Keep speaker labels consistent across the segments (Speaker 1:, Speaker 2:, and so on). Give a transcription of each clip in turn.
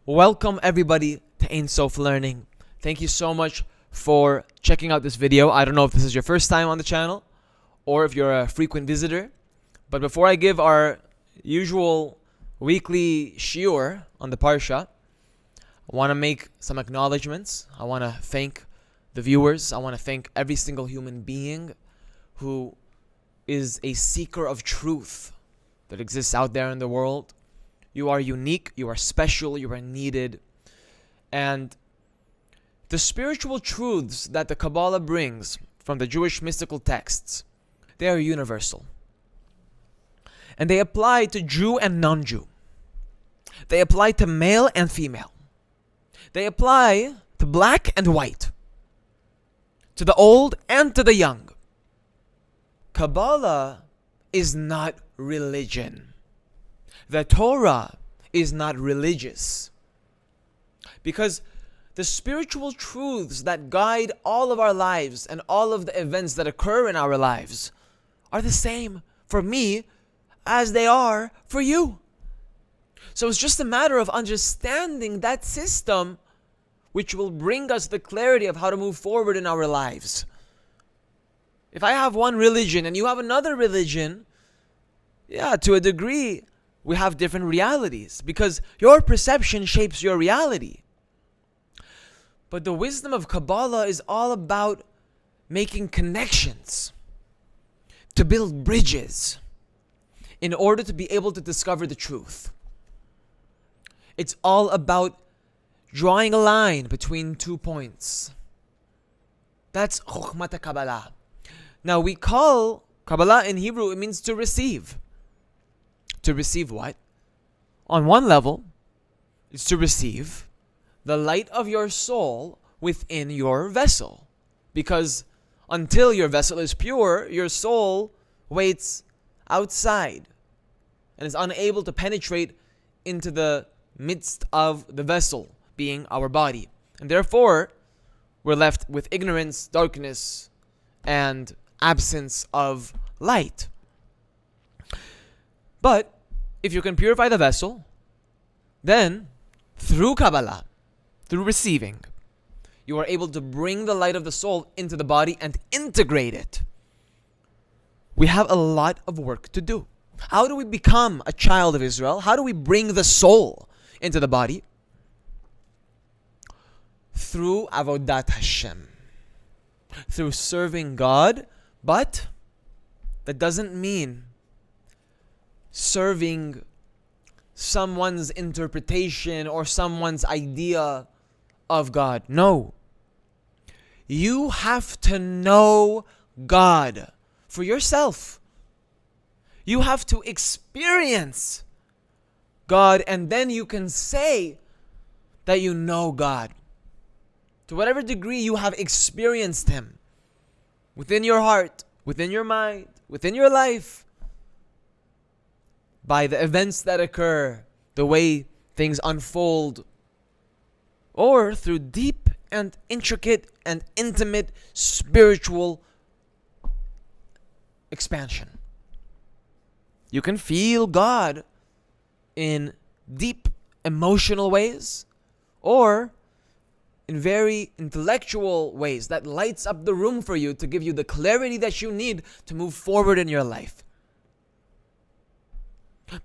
Speaker 1: Welcome everybody to Ein Sof Learning. Thank you so much for checking out this video. I don't know if this is your first time on the channel or if you're a frequent visitor. But before I give our usual weekly shiur on the Parashah, I want to make some acknowledgements. I want to thank the viewers. I want to thank every single human being who is a seeker of truth that exists out there in the world. You are unique, you are special, you are needed. And the spiritual truths that the Kabbalah brings from the Jewish mystical texts, they are universal. And they apply to Jew and non-Jew. They apply to male and female. They apply to black and white, to the old and to the young. Kabbalah is not religion. The Torah is not religious. Because the spiritual truths that guide all of our lives and all of the events that occur in our lives are the same for me as they are for you. So it's just a matter of understanding that system, which will bring us the clarity of how to move forward in our lives. If I have one religion and you have another religion, to a degree, we have different realities because your perception shapes your reality. But the wisdom of Kabbalah is all about making connections, to build bridges in order to be able to discover the truth. It's all about drawing a line between 2 points. That's Chokhmat Kabbalah. Now we call Kabbalah in Hebrew, it means to receive. To receive what? On one level, it's to receive the light of your soul within your vessel. Because until your vessel is pure, your soul waits outside and is unable to penetrate into the midst of the vessel, being our body. And therefore, we're left with ignorance, darkness, and absence of light. But if you can purify the vessel, then through Kabbalah, through receiving, you are able to bring the light of the soul into the body and integrate it. We have a lot of work to do. How do we become a child of Israel? How do we bring the soul into the body? Through avodat Hashem, through serving God, but that doesn't mean serving someone's interpretation or someone's idea of God. No. You have to know God for yourself. You have to experience God, and then you can say that you know God. To whatever degree you have experienced Him within your heart, within your mind, within your life, by the events that occur, the way things unfold, or through deep and intricate and intimate spiritual expansion. You can feel God in deep emotional ways or in very intellectual ways that lights up the room for you to give you the clarity that you need to move forward in your life.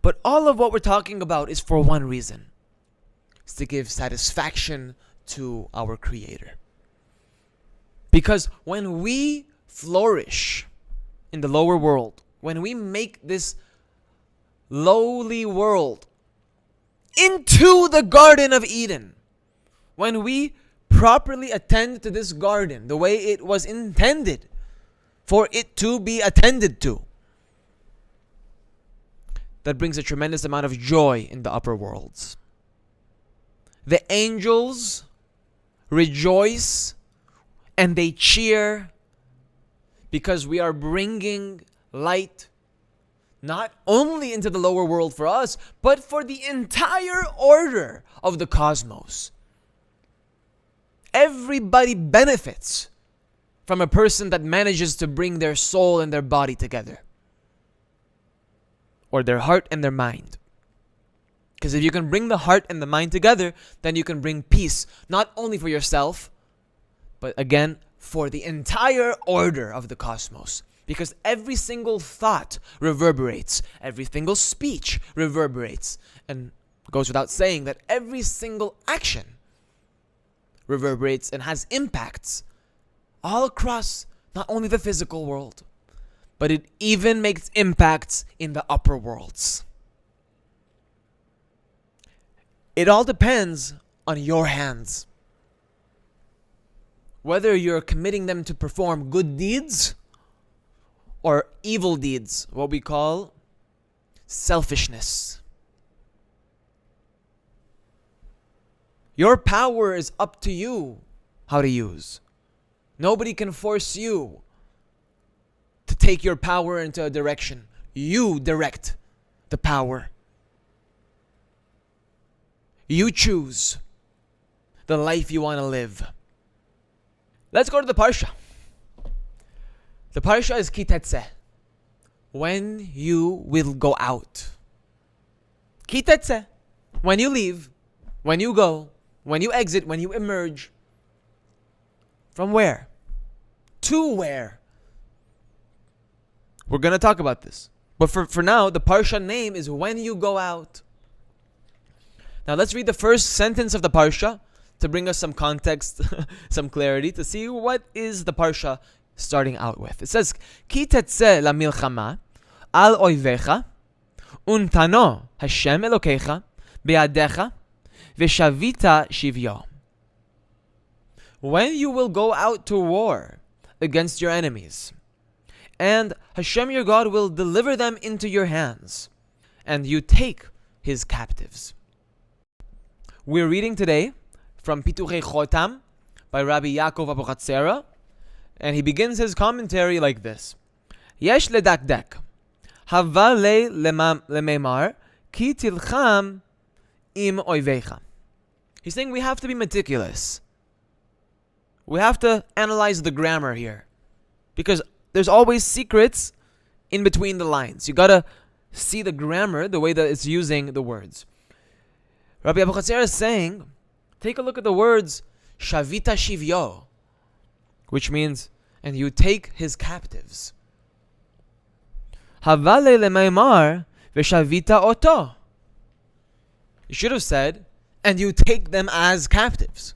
Speaker 1: But all of what we're talking about is for one reason. It's to give satisfaction to our Creator. Because when we flourish in the lower world, when we make this lowly world into the Garden of Eden, when we properly attend to this garden the way it was intended for it to be attended to, that brings a tremendous amount of joy in the upper worlds. The angels rejoice and they cheer because we are bringing light not only into the lower world for us, but for the entire order of the cosmos. Everybody benefits from a person that manages to bring their soul and their body together, or their heart and their mind. Because if you can bring the heart and the mind together, then you can bring peace, not only for yourself, but again, for the entire order of the cosmos. Because every single thought reverberates, every single speech reverberates, and it goes without saying that every single action reverberates and has impacts all across not only the physical world, but it even makes impacts in the upper worlds. It all depends on your hands. Whether you're committing them to perform good deeds or evil deeds, what we call selfishness. Your power is up to you how to use. Nobody can force you to take your power into a direction. You direct the power. You choose the life you want to live. Let's go to the Parasha. The Parasha is Ki Tetzeh, when you will go out. Ki Tetzeh, when you leave, when you go, when you exit, when you emerge. From where? To where? We're going to talk about this. But for now, the Parasha name is when you go out. Now let's read the first sentence of the Parasha to bring us some context, some clarity, to see what is the Parasha starting out with. It says, Ki tetzeh la milchama al oivecha untano Hashem Elokecha be'adecha v'shavita shivyo. When you will go out to war against your enemies, and Hashem your God will deliver them into your hands, and you take his captives. We're reading today from Pituchei Chotam by Rabbi Yaakov Abuchatzera, and he begins his commentary like this: Yesh ledakdek, hava le lememar, ki tilcham im oivecha. He's saying we have to be meticulous. We have to analyze the grammar here, because there's always secrets in between the lines. You gotta see the grammar, the way that it's using the words. Rabbi Abuchatzera is saying, take a look at the words Shavita Shivyo, which means, and you take his captives. Havale lemaimar v'shavita oto. You should have said, and you take them as captives.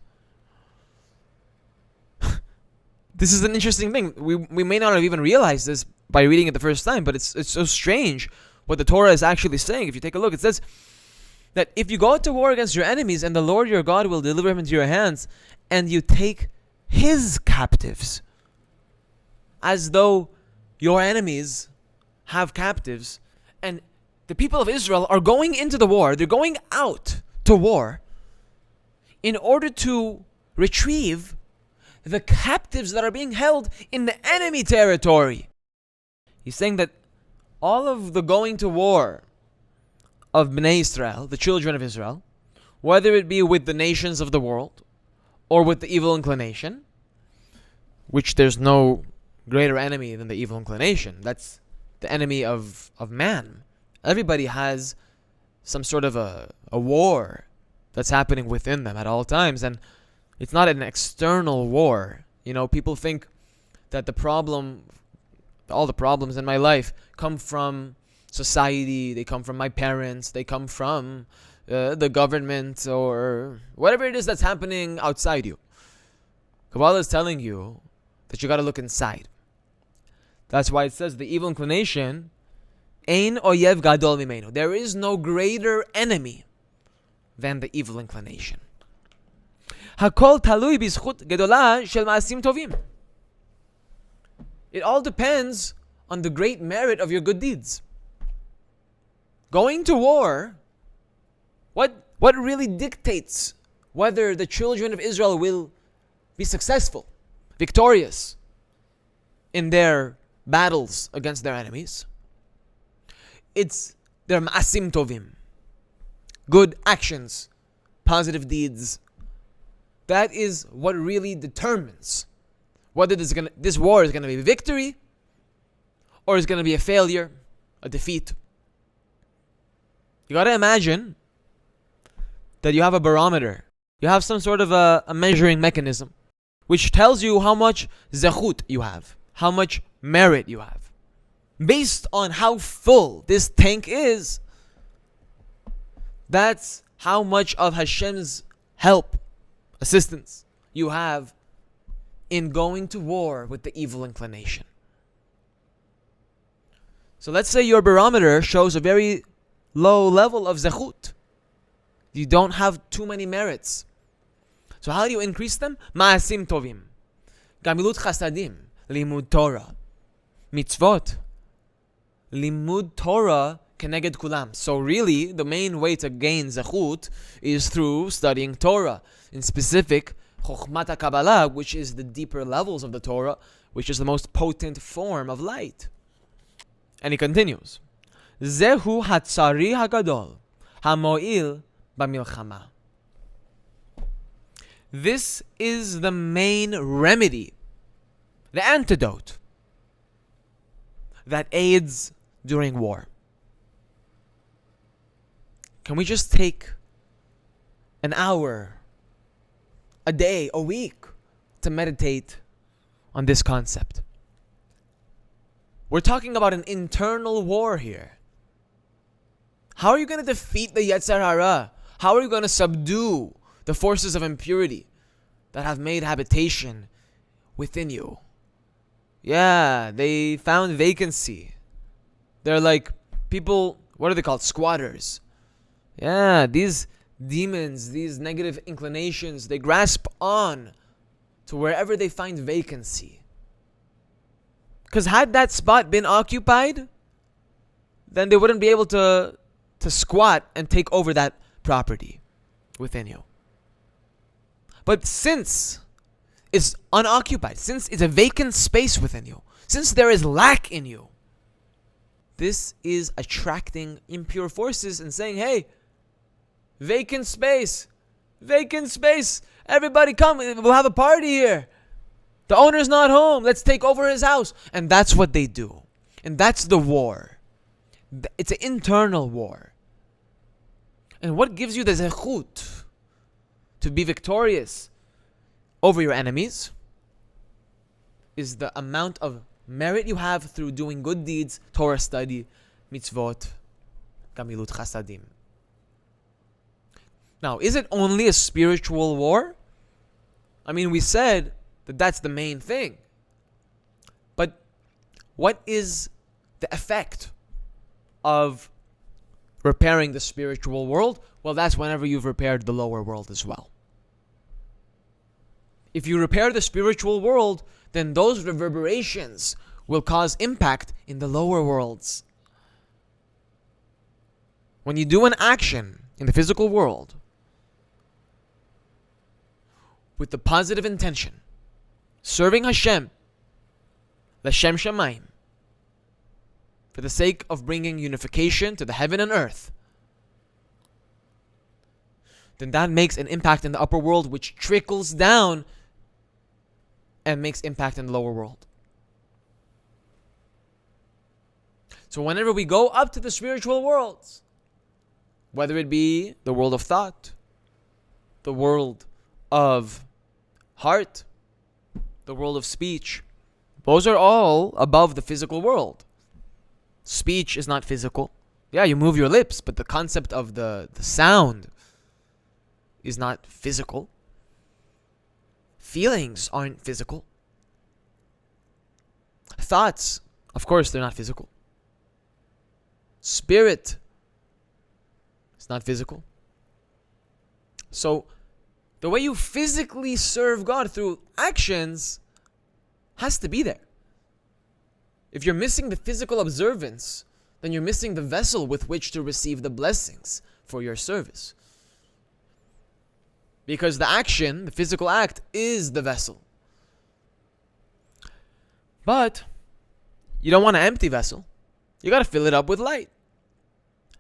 Speaker 1: This is an interesting thing. We may not have even realized this by reading it the first time, but it's so strange what the Torah is actually saying. If you take a look, it says that if you go to war against your enemies, and the Lord your God will deliver him into your hands, and you take his captives, as though your enemies have captives, and the people of Israel are going into the war, they're going out to war in order to retrieve the captives that are being held in the enemy territory. He's saying that all of the going to war of Bnei Israel, the children of Israel, whether it be with the nations of the world or with the evil inclination, which there's no greater enemy than the evil inclination. That's the enemy of man. Everybody has some sort of a war that's happening within them at all times, and it's not an external war. You know, people think that all the problems in my life come from society, they come from my parents, they come from the government, or whatever it is that's happening outside you. Kabbalah is telling you that you got to look inside. That's why it says the evil inclination, Ein oyev gadol mimenu. There is no greater enemy than the evil inclination. Hakol talui b'zchut gedola shel ma'asim tovim. It all depends on the great merit of your good deeds. Going to war, what really dictates whether the children of Israel will be successful, victorious in their battles against their enemies? It's their ma'asim tovim, good actions, positive deeds. That is what really determines whether this war is going to be a victory or is going to be a failure, a defeat. You got to imagine that you have a barometer. You have some sort of a measuring mechanism which tells you how much zechut you have, how much merit you have. Based on how full this tank is, that's how much of Hashem's help, assistance you have in going to war with the evil inclination. So let's say your barometer shows a very low level of zechut. You don't have too many merits. So how do you increase them? Ma'asim tovim, gamilut chasadim, limud Torah, mitzvot, limud Torah keneged kulam. So really, the main way to gain zechut is through studying Torah. In specific, chokhmat Kabbalah, which is the deeper levels of the Torah, which is the most potent form of light. And he continues, Zehu hatzari hagadol, hamoil bamilchama. This is the main remedy, the antidote that aids during war. Can we just take an hour, a day, a week to meditate on this concept? We're talking about an internal war here. How are you going to defeat the Yetzer Hara? How are you going to subdue the forces of impurity that have made habitation within you? Yeah, they found vacancy. They're like people, what are they called? Squatters. Yeah, these demons, these negative inclinations, they grasp on to wherever they find vacancy. Because had that spot been occupied, then they wouldn't be able to squat and take over that property within you. But since it's unoccupied, since it's a vacant space within you, since there is lack in you, this is attracting impure forces and saying, hey, vacant space, everybody come, we'll have a party here. The owner's not home, let's take over his house. And that's what they do. And that's the war. It's an internal war. And what gives you the zechut to be victorious over your enemies is the amount of merit you have through doing good deeds, Torah study, mitzvot, gamilut chasadim. Now, is it only a spiritual war? I mean, we said that that's the main thing. But what is the effect of repairing the spiritual world? Well, that's whenever you've repaired the lower world as well. If you repair the spiritual world, then those reverberations will cause impact in the lower worlds. When you do an action in the physical world with the positive intention, serving Hashem, L'Shem Shamayim, for the sake of bringing unification to the heaven and earth, then that makes an impact in the upper world, which trickles down and makes impact in the lower world. So whenever we go up to the spiritual worlds, whether it be the world of thought, the world of heart, the world of speech, those are all above the physical world. Speech is not physical. Yeah, you move your lips, but the concept of the sound is not physical. Feelings aren't physical. Thoughts, of course, they're not physical. Spirit is not physical. So, the way you physically serve God through actions has to be there. If you're missing the physical observance, then you're missing the vessel with which to receive the blessings for your service. Because the action, the physical act, is the vessel. But you don't want an empty vessel. You got to fill it up with light.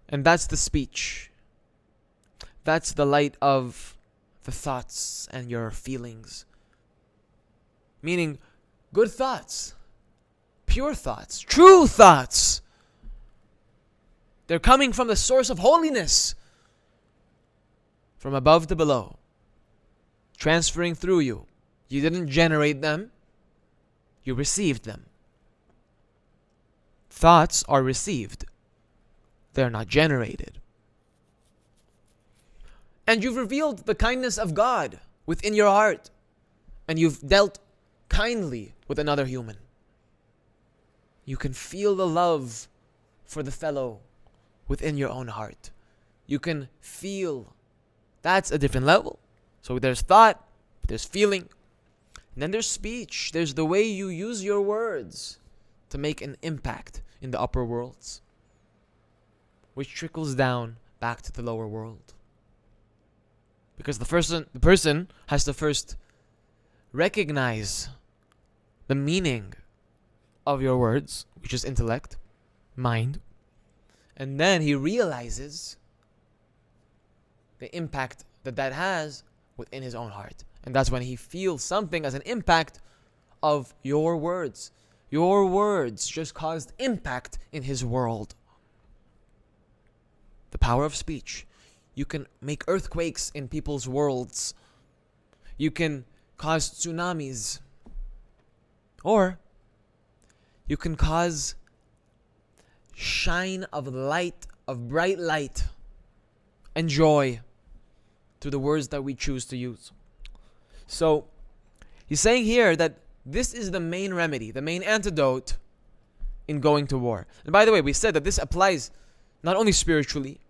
Speaker 1: And that's the speech. That's the light of the thoughts and your feelings. Meaning, good thoughts, pure thoughts, true thoughts. They're coming from the source of holiness, from above to below, transferring through you. You didn't generate them, you received them. Thoughts are received, they're not generated. And you've revealed the kindness of God within your heart, and you've dealt kindly with another human. You can feel the love for the fellow within your own heart. You can feel. That's a different level. So there's thought, there's feeling, and then there's speech. There's the way you use your words to make an impact in the upper worlds, which trickles down back to the lower world. Because the person has to first recognize the meaning of your words, which is intellect, mind, and then he realizes the impact that has within his own heart. And that's when he feels something as an impact of your words. Your words just caused impact in his world. The power of speech. You can make earthquakes in people's worlds. You can cause tsunamis. Or you can cause shine of light, of bright light and joy through the words that we choose to use. So he's saying here that this is the main remedy, the main antidote in going to war. And by the way, we said that this applies not only spiritually,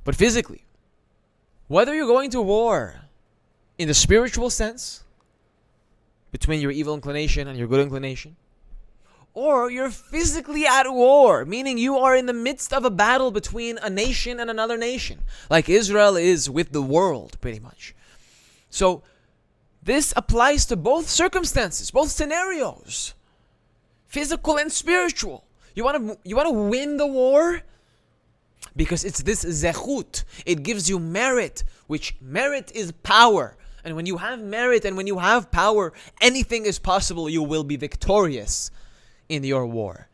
Speaker 1: but physically. Whether you're going to war in the spiritual sense, between your evil inclination and your good inclination, or you're physically at war, meaning you are in the midst of a battle between a nation and another nation, like Israel is with the world, pretty much. So this applies to both circumstances, both scenarios, physical and spiritual. You want to win the war? Because it's this zechut. It gives you merit, which merit is power. And when you have merit and when you have power, anything is possible. You will be victorious in your war.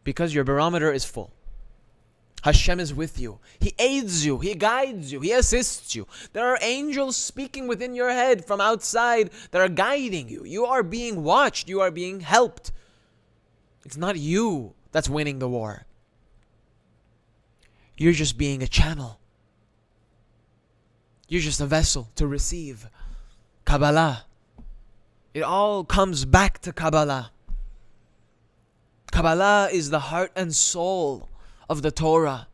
Speaker 1: Because your barometer is full. Hashem is with you. He aids you. He guides you. He assists you. There are angels speaking within your head from outside that are guiding you. You are being watched. You are being helped. It's not you that's winning the war. You're just being a channel. You're just a vessel to receive Kabbalah. It all comes back to Kabbalah. Kabbalah is the heart and soul of the Torah.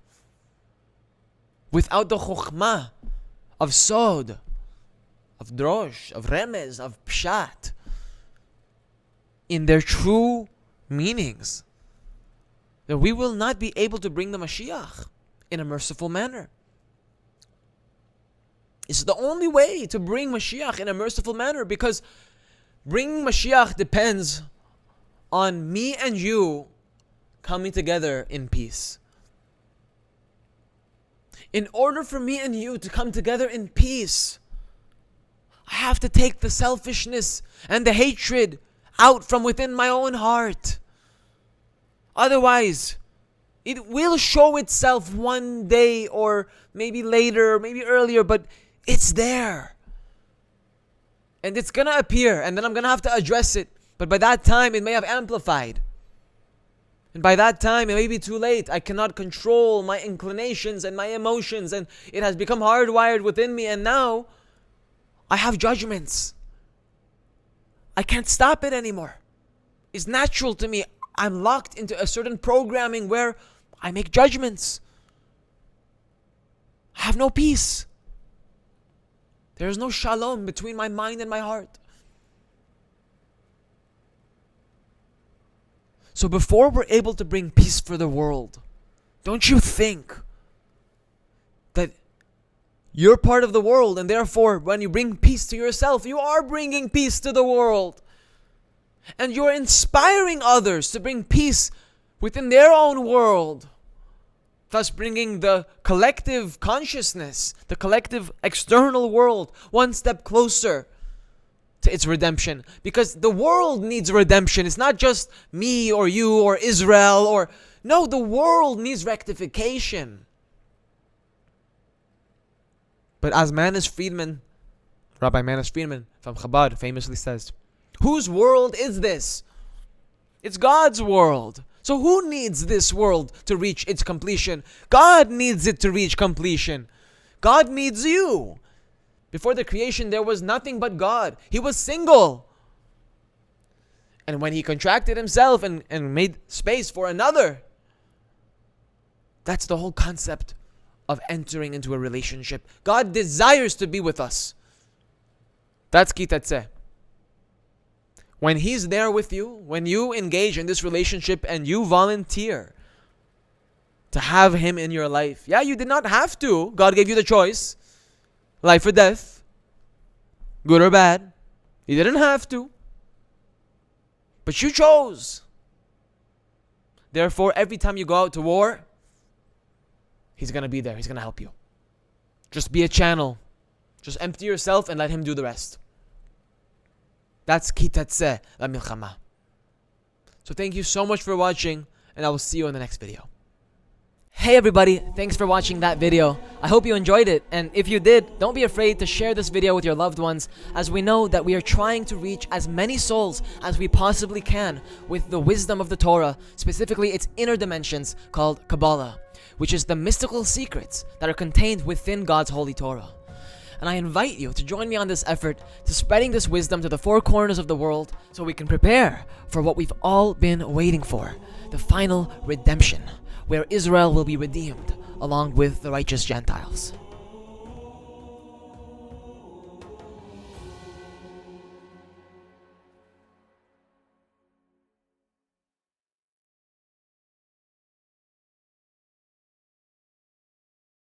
Speaker 1: Without the chokhmah of sod, of drosh, of remez, of pshat, in their true meanings, that we will not be able to bring the Mashiach in a merciful manner. It's the only way to bring Mashiach in a merciful manner, because bringing Mashiach depends on me and you coming together in peace. In order for me and you to come together in peace, I have to take the selfishness and the hatred out from within my own heart. Otherwise, it will show itself one day, or maybe later, maybe earlier, but it's there. And it's gonna appear, and then I'm gonna have to address it. But by that time, it may have amplified. And by that time, it may be too late. I cannot control my inclinations and my emotions, and it has become hardwired within me, and now I have judgments. I can't stop it anymore. It's natural to me. I'm locked into a certain programming where I make judgments. I have no peace. There is no shalom between my mind and my heart. So before we're able to bring peace for the world, don't you think that you're part of the world, and therefore when you bring peace to yourself, you are bringing peace to the world. And you're inspiring others to bring peace within their own world, thus bringing the collective consciousness, the collective external world, one step closer to its redemption. Because the world needs redemption. It's not just me or you or Israel or... No, the world needs rectification. But as Manis Friedman, Rabbi Manis Friedman from Chabad famously says, whose world is this? It's God's world. So who needs this world to reach its completion? God needs it to reach completion. God needs you. Before the creation, there was nothing but God. He was single. And when he contracted himself and made space for another, that's the whole concept of entering into a relationship. God desires to be with us. That's Kitatzeh. When he's there with you, when you engage in this relationship and you volunteer to have him in your life. Yeah, you did not have to. God gave you the choice. Life or death. Good or bad. You didn't have to. But you chose. Therefore, every time you go out to war, he's going to be there. He's going to help you. Just be a channel. Just empty yourself and let him do the rest. That's Kitatzeh la milchama. So thank you so much for watching, and I will see you in the next video. Hey everybody, thanks for watching that video. I hope you enjoyed it, and if you did, don't be afraid to share this video with your loved ones, as we know that we are trying to reach as many souls as we possibly can with the wisdom of the Torah, specifically its inner dimensions called Kabbalah, which is the mystical secrets that are contained within God's holy Torah. And I invite you to join me on this effort to spreading this wisdom to the four corners of the world so we can prepare for what we've all been waiting for, the final redemption, where Israel will be redeemed along with the righteous Gentiles.